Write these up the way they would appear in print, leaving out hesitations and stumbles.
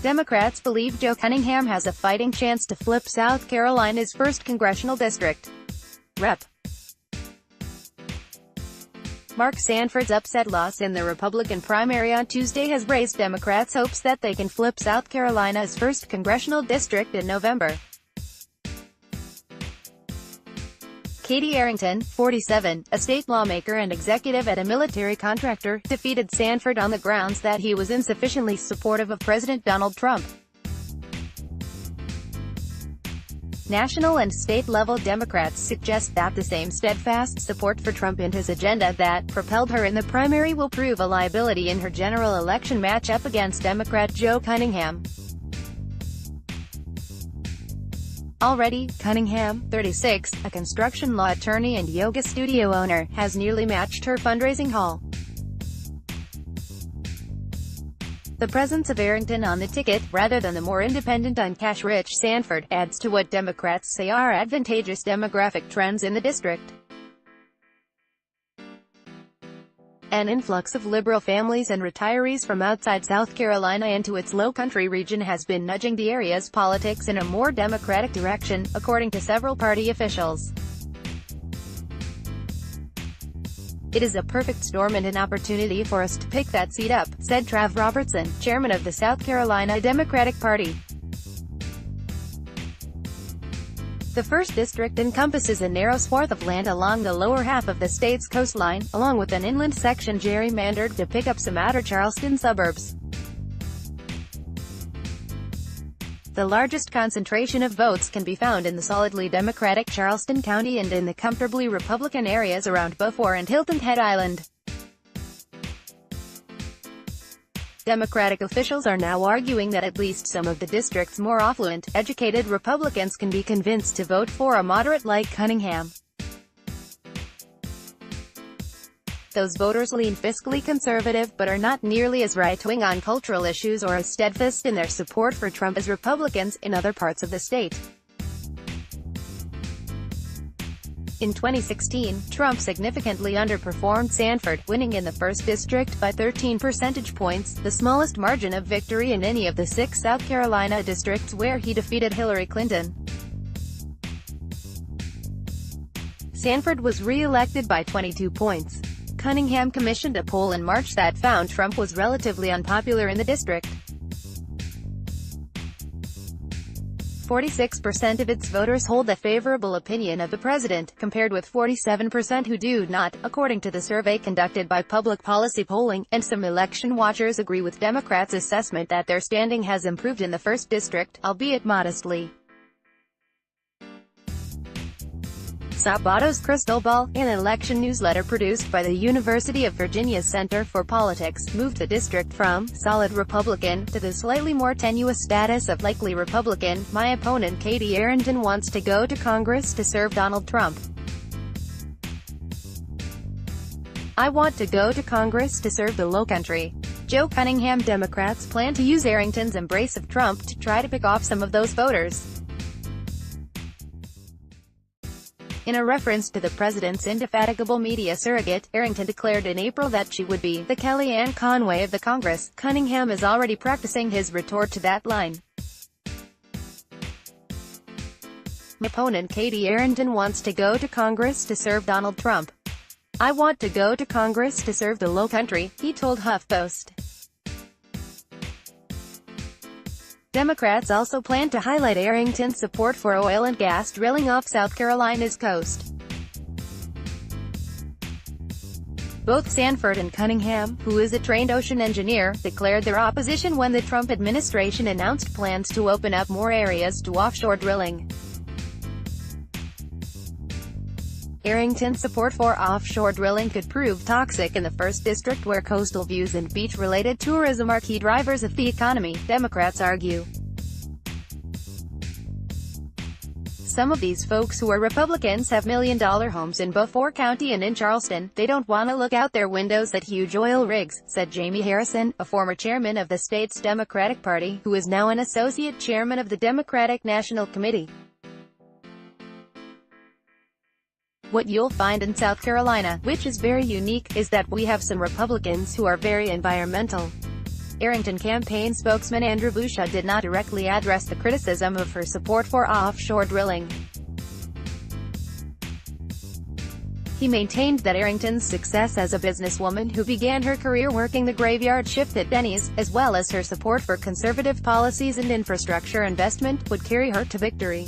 Democrats believe Joe Cunningham has a fighting chance to flip South Carolina's 1st congressional district. Rep. Mark Sanford's upset loss in the Republican primary on Tuesday has raised Democrats' hopes that they can flip South Carolina's 1st congressional district in November. Katie Arrington, 47, a state lawmaker and executive at a military contractor, defeated Sanford on the grounds that he was insufficiently supportive of President Donald Trump. National and state-level Democrats suggest that the same steadfast support for Trump and his agenda that propelled her in the primary will prove a liability in her general election matchup against Democrat Joe Cunningham. Already, Cunningham, 36, a construction law attorney and yoga studio owner, has nearly matched her fundraising haul. The presence of Arrington on the ticket, rather than the more independent and cash-rich Sanford, adds to what Democrats say are advantageous demographic trends in the district. An influx of liberal families and retirees from outside South Carolina into its Low-Country region has been nudging the area's politics in a more Democratic direction, according to several party officials. "It is a perfect storm and an opportunity for us to pick that seat up," said Trav Robertson, chairman of the South Carolina Democratic Party. The 1st district encompasses a narrow swath of land along the lower half of the state's coastline, along with an inland section gerrymandered to pick up some outer Charleston suburbs. The largest concentration of votes can be found in the solidly Democratic Charleston County and in the comfortably Republican areas around Beaufort and Hilton Head Island. Democratic officials are now arguing that at least some of the district's more affluent, educated Republicans can be convinced to vote for a moderate like Cunningham. Those voters lean fiscally conservative but are not nearly as right-wing on cultural issues or as steadfast in their support for Trump as Republicans in other parts of the state. In 2016, Trump significantly underperformed Sanford, winning in the 1st district by 13 percentage points, the smallest margin of victory in any of the 6 South Carolina districts where he defeated Hillary Clinton. Sanford was re-elected by 22 points. Cunningham commissioned a poll in March that found Trump was relatively unpopular in the district. 46% of its voters hold a favorable opinion of the president, compared with 47% who do not, according to the survey conducted by Public Policy Polling, and some election watchers agree with Democrats' assessment that their standing has improved in the 1st district, albeit modestly. Sabato's Crystal Ball, an election newsletter produced by the University of Virginia's Center for Politics, moved the district from solid Republican to the slightly more tenuous status of likely Republican. "My opponent Katie Arrington wants to go to Congress to serve Donald Trump. I want to go to Congress to serve the Low-Country." Joe Cunningham Democrats plan to use Arrington's embrace of Trump to try to pick off some of those voters. In a reference to the president's indefatigable media surrogate, Arrington declared in April that she would be the Kellyanne Conway of the Congress. Cunningham is already practicing his retort to that line. "My opponent Katie Arrington wants to go to Congress to serve Donald Trump. I want to go to Congress to serve the Low-Country," he told HuffPost. Democrats also plan to highlight Arrington's support for oil and gas drilling off South Carolina's coast. Both Sanford and Cunningham, who is a trained ocean engineer, declared their opposition when the Trump administration announced plans to open up more areas to offshore drilling. Arrington's support for offshore drilling could prove toxic in the 1st district where coastal views and beach-related tourism are key drivers of the economy, Democrats argue. Some of these folks who are Republicans have million-dollar homes in Beaufort County and in Charleston. They don't want to look out their windows at huge oil rigs, said Jamie Harrison, a former chairman of the state's Democratic Party, who is now an associate chairman of the Democratic National Committee. What you'll find in South Carolina, which is very unique, is that we have some Republicans who are very environmental. Arrington campaign spokesman Andrew Busha did not directly address the criticism of her support for offshore drilling. He maintained that Arrington's success as a businesswoman who began her career working the graveyard shift at Denny's, as well as her support for conservative policies and infrastructure investment, would carry her to victory.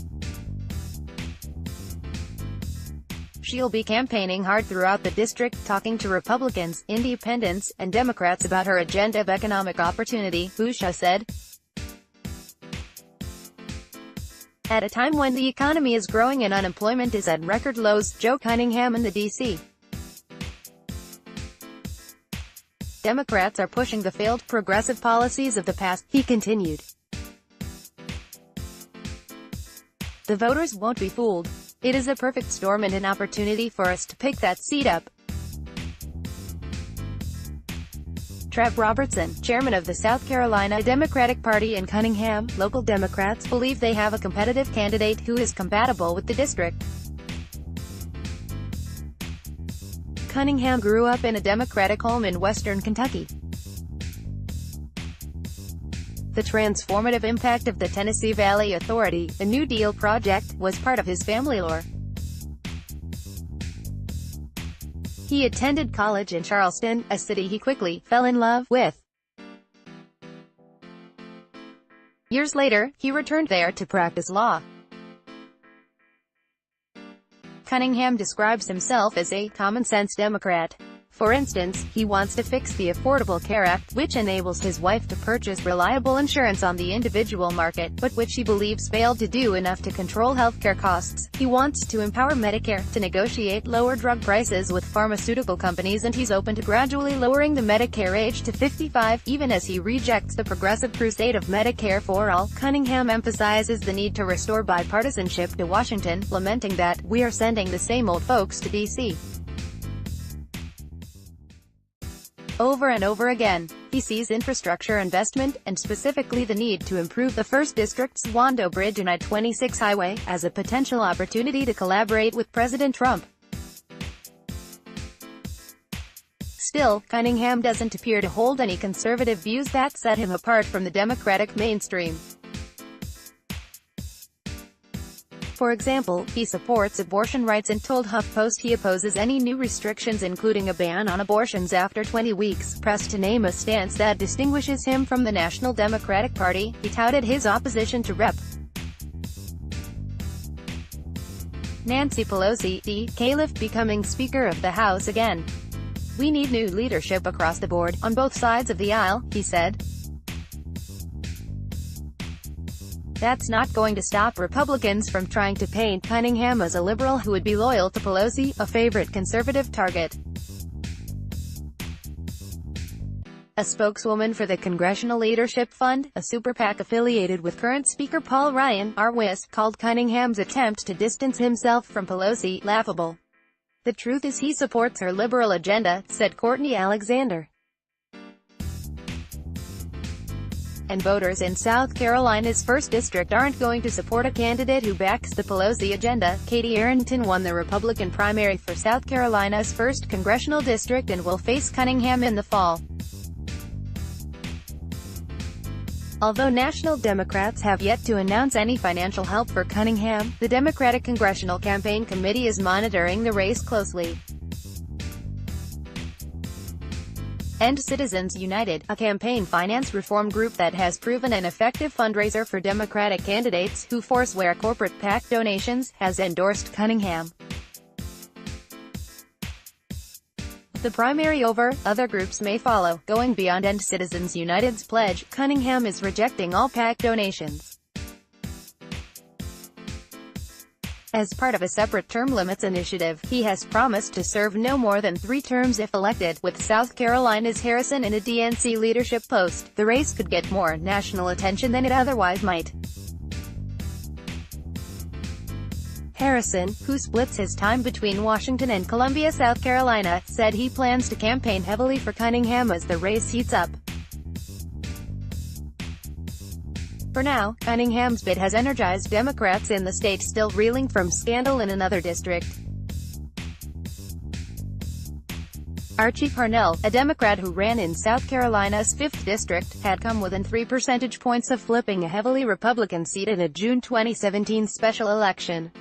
She'll be campaigning hard throughout the district, talking to Republicans, Independents, and Democrats about her agenda of economic opportunity, Busha said. At a time when the economy is growing and unemployment is at record lows, Joe Cunningham and the D.C. Democrats are pushing the failed progressive policies of the past, he continued. The voters won't be fooled. It is a perfect storm and an opportunity for us to pick that seat up. Trev Robertson, chairman of the South Carolina Democratic Party in Cunningham, local Democrats believe they have a competitive candidate who is compatible with the district. Cunningham grew up in a Democratic home in western Kentucky. The transformative impact of the Tennessee Valley Authority, a New Deal project, was part of his family lore. He attended college in Charleston, a city he quickly fell in love with. Years later, he returned there to practice law. Cunningham describes himself as a common-sense Democrat. For instance, he wants to fix the Affordable Care Act, which enables his wife to purchase reliable insurance on the individual market, but which he believes failed to do enough to control healthcare costs. He wants to empower Medicare, to negotiate lower drug prices with pharmaceutical companies, and he's open to gradually lowering the Medicare age to 55, even as he rejects the progressive crusade of Medicare for all. Cunningham emphasizes the need to restore bipartisanship to Washington, lamenting that, "We are sending the same old folks to D.C." Over and over again, he sees infrastructure investment, and specifically the need to improve the 1st District's Wando Bridge and I-26 highway, as a potential opportunity to collaborate with President Trump. Still, Cunningham doesn't appear to hold any conservative views that set him apart from the Democratic mainstream. For example, he supports abortion rights and told HuffPost he opposes any new restrictions including a ban on abortions after 20 weeks. Pressed to name a stance that distinguishes him from the National Democratic Party, he touted his opposition to Rep. Nancy Pelosi, the caliph, becoming Speaker of the House again. "We need new leadership across the board, on both sides of the aisle," he said. That's not going to stop Republicans from trying to paint Cunningham as a liberal who would be loyal to Pelosi, a favorite conservative target. A spokeswoman for the Congressional Leadership Fund, a super PAC affiliated with current Speaker Paul Ryan, RWIS, called Cunningham's attempt to distance himself from Pelosi laughable. "The truth is he supports her liberal agenda," said Courtney Alexander. And voters in South Carolina's 1st District aren't going to support a candidate who backs the Pelosi agenda. Katie Arrington won the Republican primary for South Carolina's 1st Congressional District and will face Cunningham in the fall. Although national Democrats have yet to announce any financial help for Cunningham, the Democratic Congressional Campaign Committee is monitoring the race closely. And Citizens United, a campaign finance reform group that has proven an effective fundraiser for Democratic candidates who forswear corporate PAC donations, has endorsed Cunningham. The primary over, other groups may follow. Going beyond and Citizens United's pledge, Cunningham is rejecting all PAC donations. As part of a separate term limits initiative, he has promised to serve no more than 3 terms if elected. With South Carolina's Harrison in a DNC leadership post, the race could get more national attention than it otherwise might. Harrison, who splits his time between Washington and Columbia, South Carolina, said he plans to campaign heavily for Cunningham as the race heats up. For now, Cunningham's bid has energized Democrats in the state still reeling from scandal in another district. Archie Parnell, a Democrat who ran in South Carolina's 5th District, had come within 3 percentage points of flipping a heavily Republican seat in a June 2017 special election.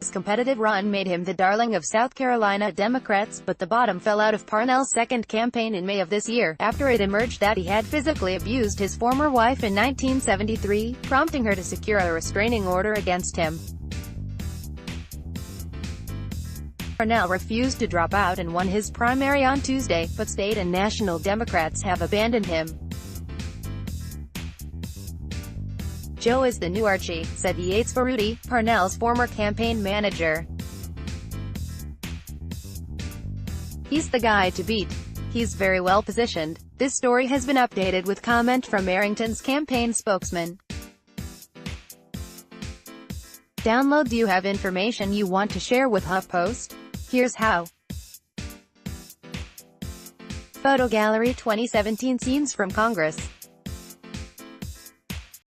His competitive run made him the darling of South Carolina Democrats, but the bottom fell out of Parnell's second campaign in May of this year, after it emerged that he had physically abused his former wife in 1973, prompting her to secure a restraining order against him. Parnell refused to drop out and won his primary on Tuesday, but state and national Democrats have abandoned him. "Joe is the new Archie," said Yates Baruti, Parnell's former campaign manager. "He's the guy to beat. He's very well positioned." This story has been updated with comment from Arrington's campaign spokesman. Download. Do you have information you want to share with HuffPost? Here's how. Photo Gallery 2017 Scenes from Congress.